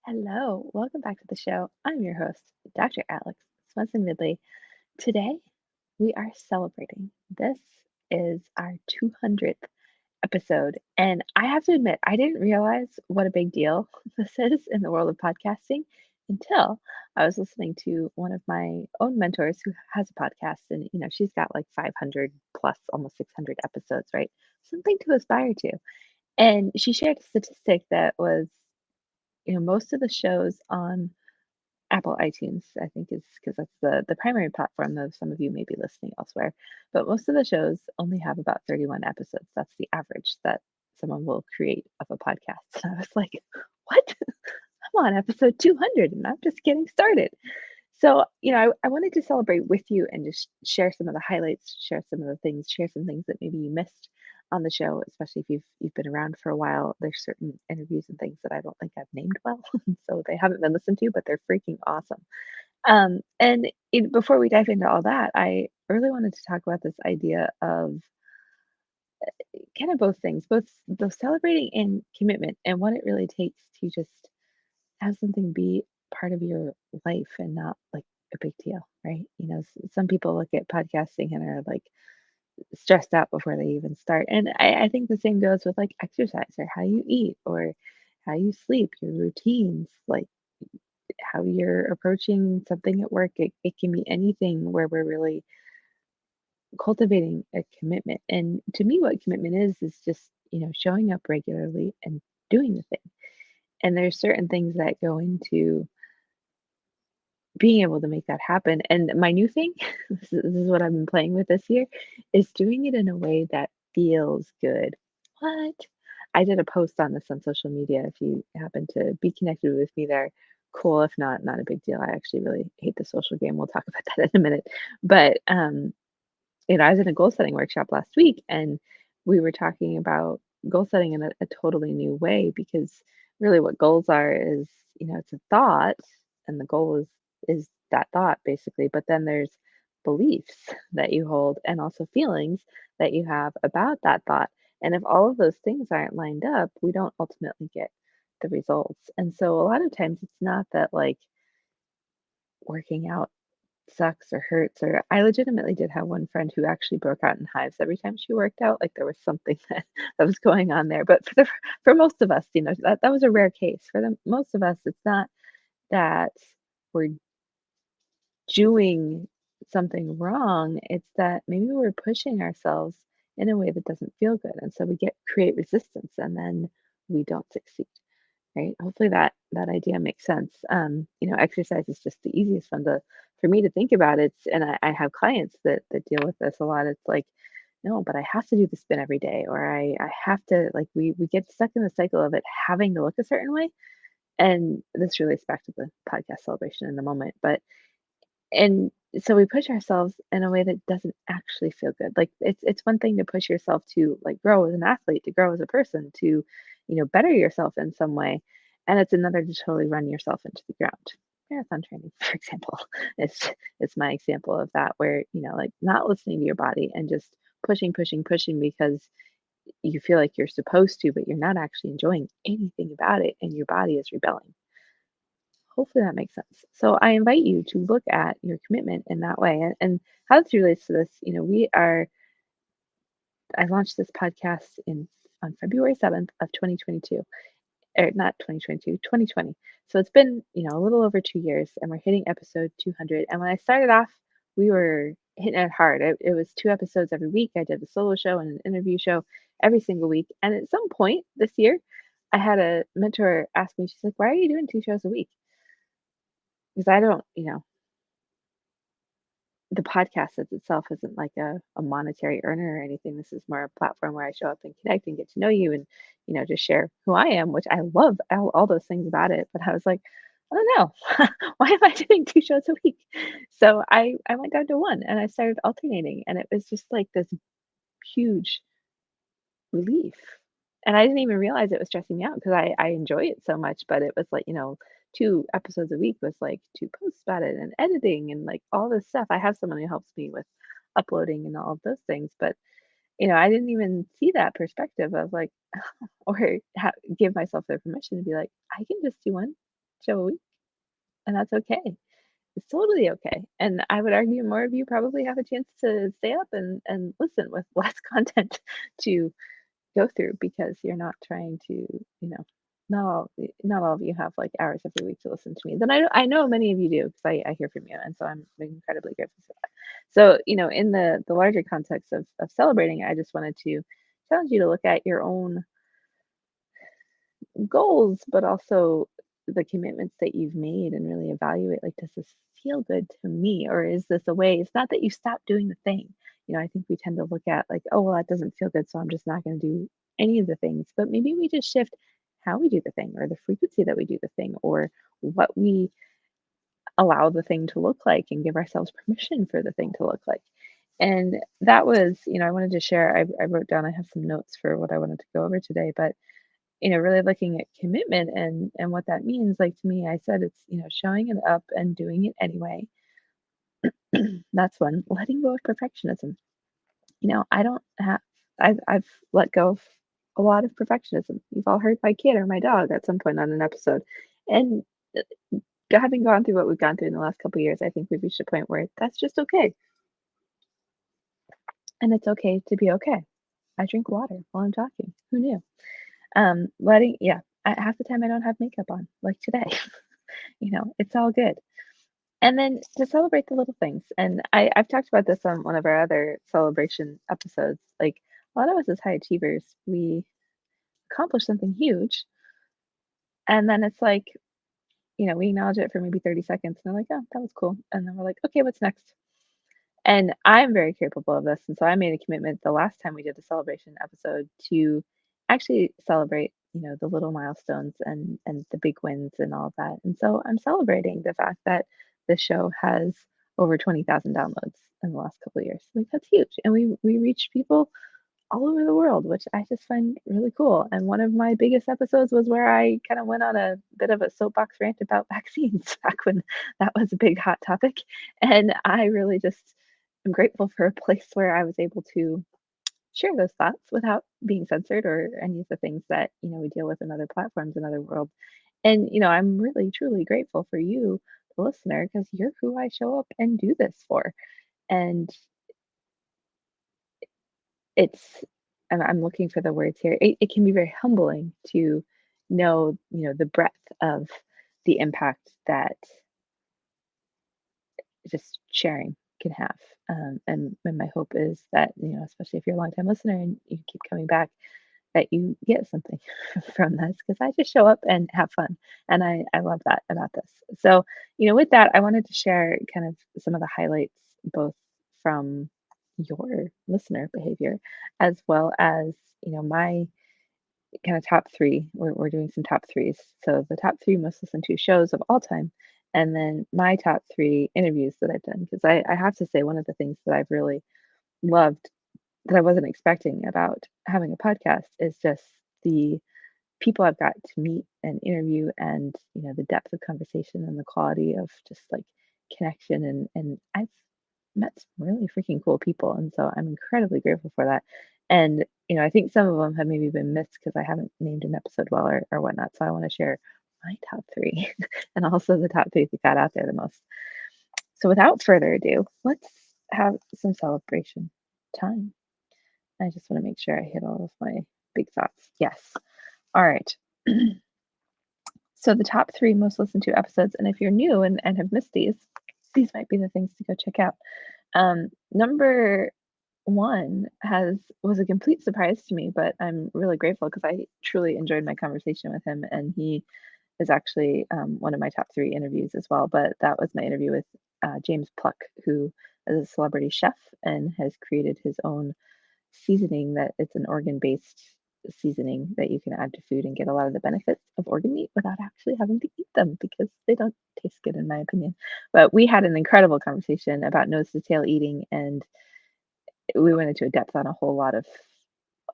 Hello, welcome back to the show. I'm your host, Dr. Alex Swenson Midley. Today, we are celebrating. This is our 200th episode, and I have to admit, I didn't realize what a big deal this is in the world of podcasting until I was listening to one of my own mentors who has a podcast, and she's got like 500 plus, almost 600 episodes, right? Something to aspire to. And she shared a statistic that was most of the shows on Apple iTunes, I think is because that's the primary platform, though some of you may be listening elsewhere. But most of the shows only have about 31 episodes. That's the average that someone will create of a podcast. And I was like, what? I'm on episode 200 and I'm just getting started. So, I wanted to celebrate with you and just share some of the highlights, share some of the things, share some things that maybe you missed on the show, especially if you've been around for a while. There's certain interviews and things that I don't think I've named well, so they haven't been listened to, but they're freaking awesome. Before we dive into all that, I really wanted to talk about this idea of kind of both things, both celebrating and commitment, and what it really takes to just have something be part of your life and not like a big deal, right? Some people look at podcasting and are like stressed out before they even start. And I think the same goes with like exercise or how you eat or how you sleep, your routines, like how you're approaching something at work. It can be anything where we're really cultivating a commitment. And to me, what commitment is just, showing up regularly and doing the thing. And there's certain things that go into being able to make that happen. And my new thing, this is what I've been playing with this year, is doing it in a way that feels good. What? I did a post on this on social media. If you happen to be connected with me there, cool. If not, not a big deal. I actually really hate the social game. We'll talk about that in a minute. But I was in a goal setting workshop last week and we were talking about goal setting in a totally new way because really what goals are is, it's a thought and the goal is that thought basically, but then there's beliefs that you hold and also feelings that you have about that thought. And if all of those things aren't lined up, we don't ultimately get the results. And so a lot of times it's not that like working out sucks or hurts or I legitimately did have one friend who actually broke out in hives every time she worked out, like, there was something that was going on there, but for most of us, that was a rare case. For the most of us, it's not that we're doing something wrong, it's that maybe we're pushing ourselves in a way that doesn't feel good, and so we create resistance, and then we don't succeed. Right? Hopefully that idea makes sense. Exercise is just the easiest one to for me to think about. And I have clients that deal with this a lot. It's like, no, but I have to do the spin every day, or I have to like we get stuck in the cycle of it having to look a certain way. And this relates back to the podcast celebration in the moment. And so we push ourselves in a way that doesn't actually feel good. Like it's one thing to push yourself to like grow as an athlete, to grow as a person, to, better yourself in some way. And it's another to totally run yourself into the ground. Marathon training, for example, is is my example of that where, like not listening to your body and just pushing, pushing, pushing because you feel like you're supposed to, but you're not actually enjoying anything about it and your body is rebelling. Hopefully that makes sense. So I invite you to look at your commitment in that way. And how this relates to this, I launched this podcast in on February 7th of 2022, or not 2022, 2020. So it's been, a little over 2 years and we're hitting episode 200. And when I started off, we were hitting it hard. It was two episodes every week. I did a solo show and an interview show every single week. And at some point this year, I had a mentor ask me, she's like, why are you doing two shows a week? Because I don't, the podcast as itself isn't like a monetary earner or anything. This is more a platform where I show up and connect and get to know you and, just share who I am, which I love all those things about it. But I was like, I don't know. Why am I doing two shows a week? So I went down to one and I started alternating. And it was just like this huge relief. And I didn't even realize it was stressing me out because I enjoy it so much, but it was like, 2 episodes a week was like 2 posts about it and editing and like all this stuff. I have someone who helps me with uploading and all of those things, but, I didn't even see that perspective of like or give myself the permission to be like, I can just do one show a week, and that's okay. It's totally okay. And I would argue more of you probably have a chance to stay up and listen with less content to go through because you're not trying to, not all of you have like hours every week to listen to me. Then I know many of you do because I hear from you, and so I'm incredibly grateful for that. So in the larger context of celebrating, I just wanted to challenge you to look at your own goals, but also the commitments that you've made and really evaluate like, does this feel good to me? Or is this a way? It's not that you stop doing the thing. I think we tend to look at like, oh, well, that doesn't feel good, so I'm just not going to do any of the things. But maybe we just shift how we do the thing or the frequency that we do the thing or what we allow the thing to look like and give ourselves permission for the thing to look like. And that was, I wanted to share, I wrote down, I have some notes for what I wanted to go over today, but really looking at commitment and what that means, like to me, I said it's, showing it up and doing it anyway. That's one. Letting go of perfectionism. I don't have I've let go of a lot of perfectionism. You've all heard my kid or my dog at some point on an episode. And uh, having gone through what we've gone through in the last couple of years, I think we've reached a point where that's just okay. And it's okay to be okay. I drink water while I'm talking. Who knew? Letting yeah, half the time I don't have makeup on, like today. It's all good. And then to celebrate the little things. And I've talked about this on one of our other celebration episodes. Like a lot of us as high achievers, we accomplish something huge. And then it's like, we acknowledge it for maybe 30 seconds and they're like, oh, that was cool. And then we're like, okay, what's next? And I'm very capable of this. And so I made a commitment the last time we did the celebration episode to actually celebrate, the little milestones and the big wins and all of that. And so I'm celebrating the fact that the show has over 20,000 downloads in the last couple of years. Like that's huge. And we reach people all over the world, which I just find really cool. And one of my biggest episodes was where I kind of went on a bit of a soapbox rant about vaccines back when that was a big hot topic. And I really just am grateful for a place where I was able to share those thoughts without being censored or any of the things that, we deal with in other platforms in other worlds. And, I'm really truly grateful for you, the listener, because you're who I show up and do this for. And it's I'm looking for the words here. It can be very humbling to know, the breadth of the impact that just sharing can have. And my hope is that, especially if you're a longtime listener and you keep coming back, that you get something from this because I just show up and have fun. And I love that about this. So, with that, I wanted to share kind of some of the highlights, both from your listener behavior as well as, my kind of top three. We're doing some top threes. So the top three most listened to shows of all time. And then my top three interviews that I've done. Because I have to say, one of the things that I've really loved that I wasn't expecting about having a podcast is just the people I've got to meet and interview and, the depth of conversation and the quality of just like connection and I've met some really freaking cool people and so I'm incredibly grateful for that. And, I think some of them have maybe been missed because I haven't named an episode well or whatnot. So I want to share my top three and also the top three that got out there the most. So without further ado, let's have some celebration time. I just want to make sure I hit all of my big thoughts. Yes. All right. So the top three most listened to episodes, and if you're new and have missed these might be the things to go check out. Number one was a complete surprise to me, but I'm really grateful because I truly enjoyed my conversation with him, and he is actually one of my top three interviews as well. But that was my interview with James Pluck, who is a celebrity chef and has created his own seasoning that it's an organ-based seasoning that you can add to food and get a lot of the benefits of organ meat without actually having to eat them because they don't taste good in my opinion. But we had an incredible conversation about nose to tail eating and we went into a depth on a whole lot of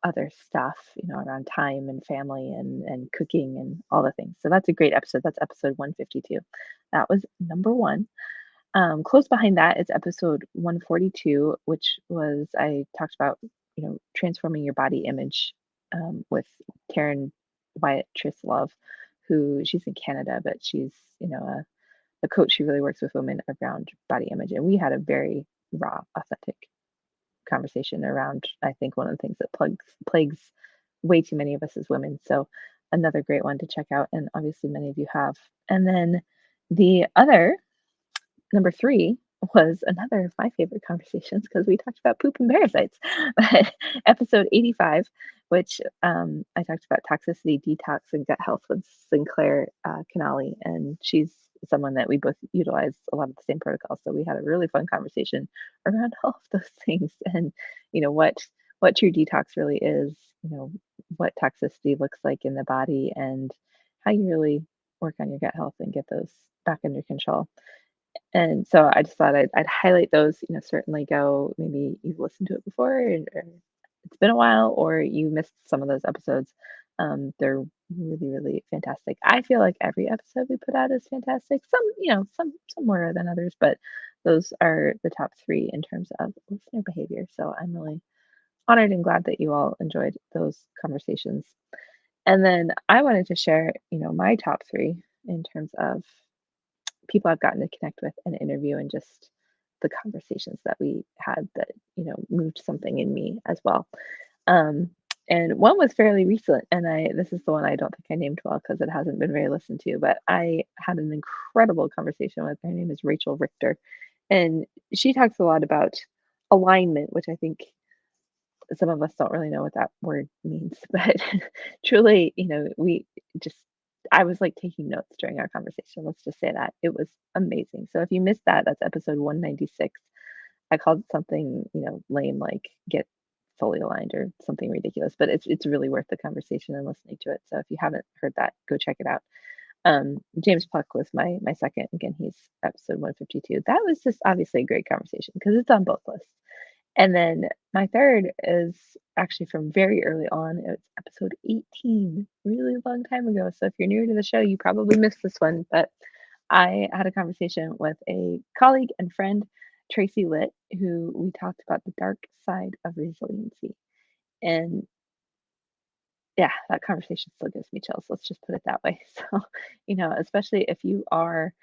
other stuff, around time and family and cooking and all the things. So that's a great episode. That's episode 152. That was number one. Close behind that is episode 142, which was I talked about, transforming your body image with Taryn Wyatt Love, who she's in Canada, but she's, a coach who really works with women around body image. And we had a very raw, authentic conversation around, I think, one of the things that plagues way too many of us as women. So another great one to check out, and obviously many of you have. And then the other number 3 was another of my favorite conversations because we talked about poop and parasites. Episode 85, which I talked about toxicity, detox, and gut health with Sinclair Canali. And she's someone that we both utilize a lot of the same protocols. So we had a really fun conversation around all of those things and, what true detox really is, what toxicity looks like in the body, and how you really work on your gut health and get those back under control. And so I just thought I'd highlight those, certainly go, maybe you've listened to it before, or it's been a while, or you missed some of those episodes. They're really, really fantastic. I feel like every episode we put out is fantastic. Some, some more than others, but those are the top 3 in terms of listener behavior. So I'm really honored and glad that you all enjoyed those conversations. And then I wanted to share, my top 3 in terms of people I've gotten to connect with and interview, and just the conversations that we had that, moved something in me as well. Um, and one was fairly recent, and this is the one I don't think I named well because it hasn't been very listened to, but I had an incredible conversation with her. Her name is Rachel Richter, and she talks a lot about alignment, which I think some of us don't really know what that word means, but truly, we just I was like taking notes during our conversation. Let's just say that it was amazing. So if you missed that, that's episode 196. I called it something, lame, like get fully aligned or something ridiculous, but it's really worth the conversation and listening to it. So if you haven't heard that, go check it out. James Puck was my second. Again, he's episode 152. That was just obviously a great conversation because it's on both lists. And then my third is actually from very early on. It's episode 18, really long time ago. So if you're new to the show, you probably missed this one. But I had a conversation with a colleague and friend, Tracy Litt, who we talked about the dark side of resiliency. And yeah, that conversation still gives me chills. Let's just put it that way. So, especially if you are,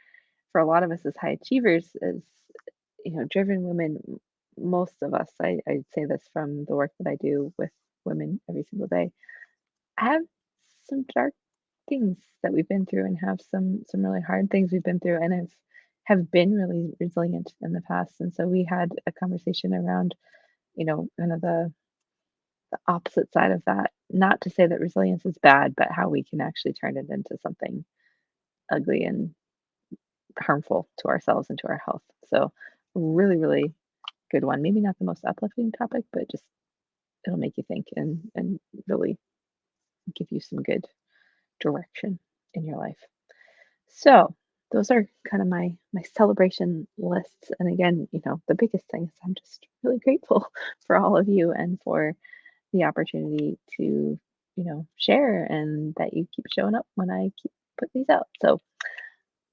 for a lot of us as high achievers, as driven women, most of us, I'd say this from the work that I do with women every single day, have some dark things that we've been through, and have some really hard things we've been through, and have been really resilient in the past. And so we had a conversation around, kind of the opposite side of that. Not to say that resilience is bad, but how we can actually turn it into something ugly and harmful to ourselves and to our health. So really, really good one. Maybe not the most uplifting topic, but just it'll make you think, and really give you some good direction in your life. So those are kind of my celebration lists. And again, the biggest thing is I'm just really grateful for all of you and for the opportunity to, share, and that you keep showing up when I keep putting these out. So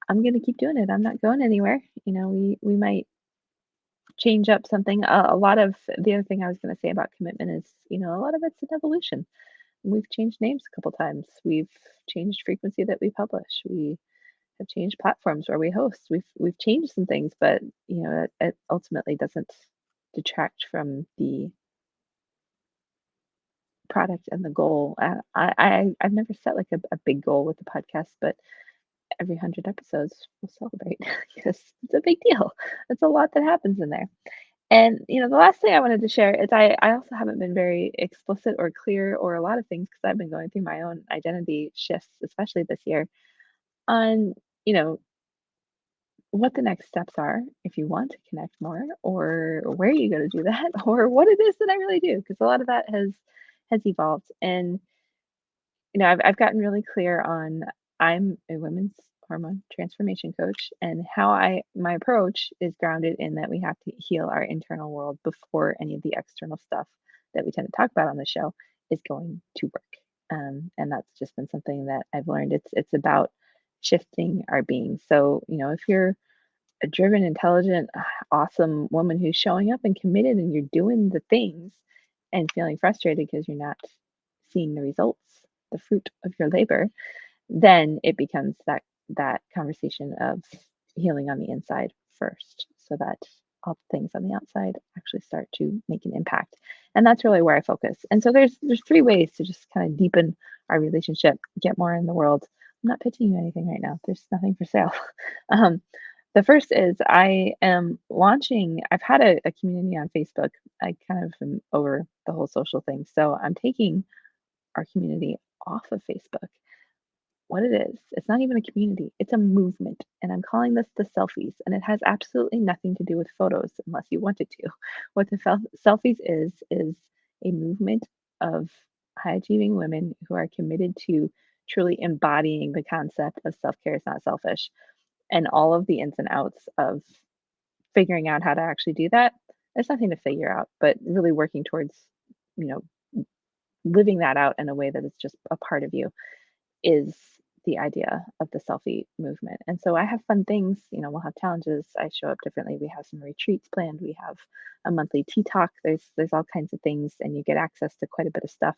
I'm gonna keep doing it. I'm not going anywhere. We might change up something. A lot of the other thing I was going to say about commitment is, a lot of it's an evolution. We've changed names a couple times. We've changed frequency that we publish. We have changed platforms where we host. We've changed some things, but it ultimately doesn't detract from the product and the goal. I've never set like a big goal with the podcast, but every 100 episodes we'll celebrate because it's a big deal. It's a lot that happens in there. And, the last thing I wanted to share is I also haven't been very explicit or clear, or a lot of things, because I've been going through my own identity shifts, especially this year, on, you know, what the next steps are if you want to connect more, or where you go to do that, or what it is that I really do, because a lot of that has evolved. And I've gotten really clear on, I'm a women's hormone transformation coach, and how my approach is grounded in that we have to heal our internal world before any of the external stuff that we tend to talk about on the show is going to work. And that's just been something that I've learned. It's about shifting our being. So, if you're a driven, intelligent, awesome woman who's showing up and committed, and you're doing the things and feeling frustrated because you're not seeing the results, the fruit of your labor, then it becomes that conversation of healing on the inside first, so that all the things on the outside actually start to make an impact. And that's really where I focus. And so there's three ways to just kind of deepen our relationship, get more in the world. I'm not pitching you anything right now. There's nothing for sale. um, the first is I am launching, I've had a community on Facebook. I kind of am over the whole social thing. So I'm taking our community off of Facebook. What it is, it's not even a community, it's a movement. And I'm calling this the selfies. And it has absolutely nothing to do with photos unless you want it to. What the selfies is a movement of high achieving women who are committed to truly embodying the concept of self care is not selfish and all of the ins and outs of figuring out how to actually do that. There's nothing to figure out, but really working towards, you know, living that out in a way that is just a part of you is the idea of the selfie movement. And so I have fun things, we'll have challenges. I show up differently. We have some retreats planned. We have a monthly tea talk. There's all kinds of things, and you get access to quite a bit of stuff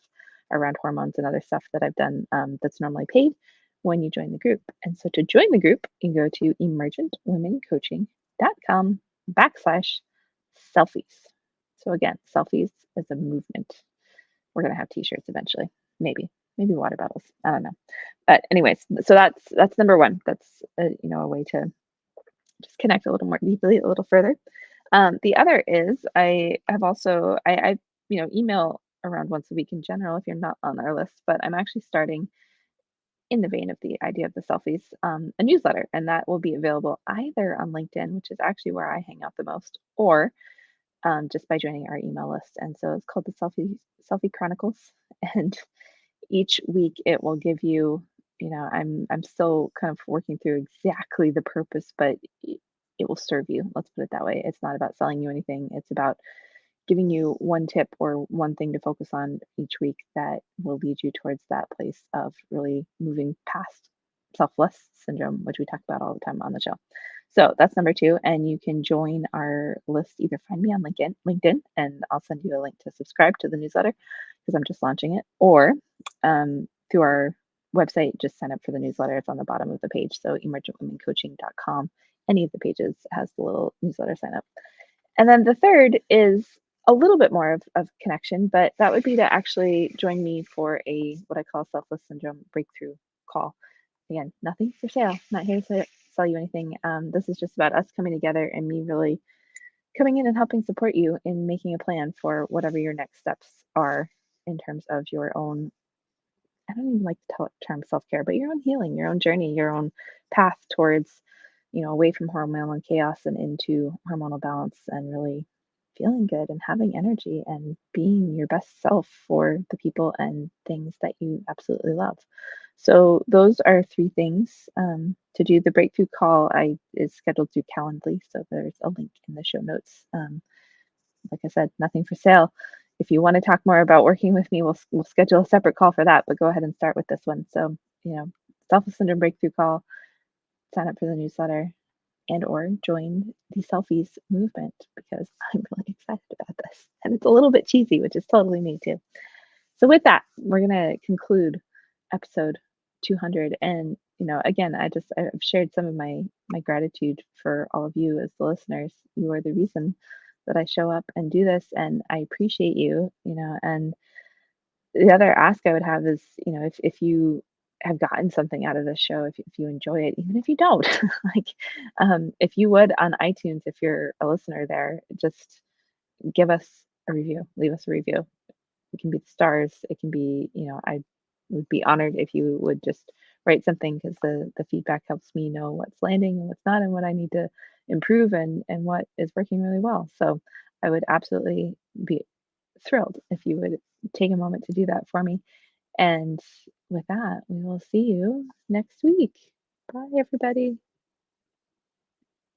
around hormones and other stuff that I've done that's normally paid when you join the group. And so to join the group, you go to emergentwomencoaching.com/selfies. So again, selfies is a movement. We're gonna have t-shirts eventually, maybe, maybe water bottles. I don't know. But anyways, so that's number one. That's a way to just connect a little more deeply, a little further. The other is I have also I email around once a week in general if you're not on our list, but I'm actually starting in the vein of the idea of the selfies, a newsletter, and that will be available either on LinkedIn, which is actually where I hang out the most, or just by joining our email list. And so it's called the Selfie Chronicles, and each week it will give you, I'm still kind of working through exactly the purpose, but it will serve you. Let's put it that way. It's not about selling you anything. It's about giving you one tip or one thing to focus on each week that will lead you towards that place of really moving past selfless syndrome, which we talk about all the time on the show. So that's number two. And you can join our list. Either find me on LinkedIn, and I'll send you a link to subscribe to the newsletter because I'm just launching it, or through our website, just sign up for the newsletter. It's on the bottom of the page. So emergentwomencoaching.com. Any of the pages has the little newsletter sign up. And then the third is a little bit more of connection, but that would be to actually join me for a what I call selfless syndrome breakthrough call. Again, nothing for sale. Not here to sell you anything. This is just about us coming together and me really coming in and helping support you in making a plan for whatever your next steps are in terms of your own. I don't even like the term self care, but your own healing, your own journey, your own path towards, away from hormonal chaos and into hormonal balance and really feeling good and having energy and being your best self for the people and things that you absolutely love. So those are three things to do. The breakthrough call I is scheduled through Calendly, so there's a link in the show notes. Like I said, nothing for sale. If you want to talk more about working with me, we'll schedule a separate call for that. But go ahead and start with this one. So, self syndrome breakthrough call, sign up for the newsletter, and or join the selfies movement because I'm really excited about this. And it's a little bit cheesy, which is totally me too. So with that, we're gonna conclude episode 200. And again, I've shared some of my gratitude for all of you as the listeners. You are the reason that I show up and do this, and I appreciate you. And the other ask I would have is, if you have gotten something out of this show, if you enjoy it, even if you don't, like, if you would on iTunes, if you're a listener there, just give us a review, leave us a review. It can be the stars. It can be, I would be honored if you would just write something because the feedback helps me know what's landing and what's not and what I need to improve and what is working really well. So I would absolutely be thrilled if you would take a moment to do that for me. And with that, we will see you next week. Bye, everybody.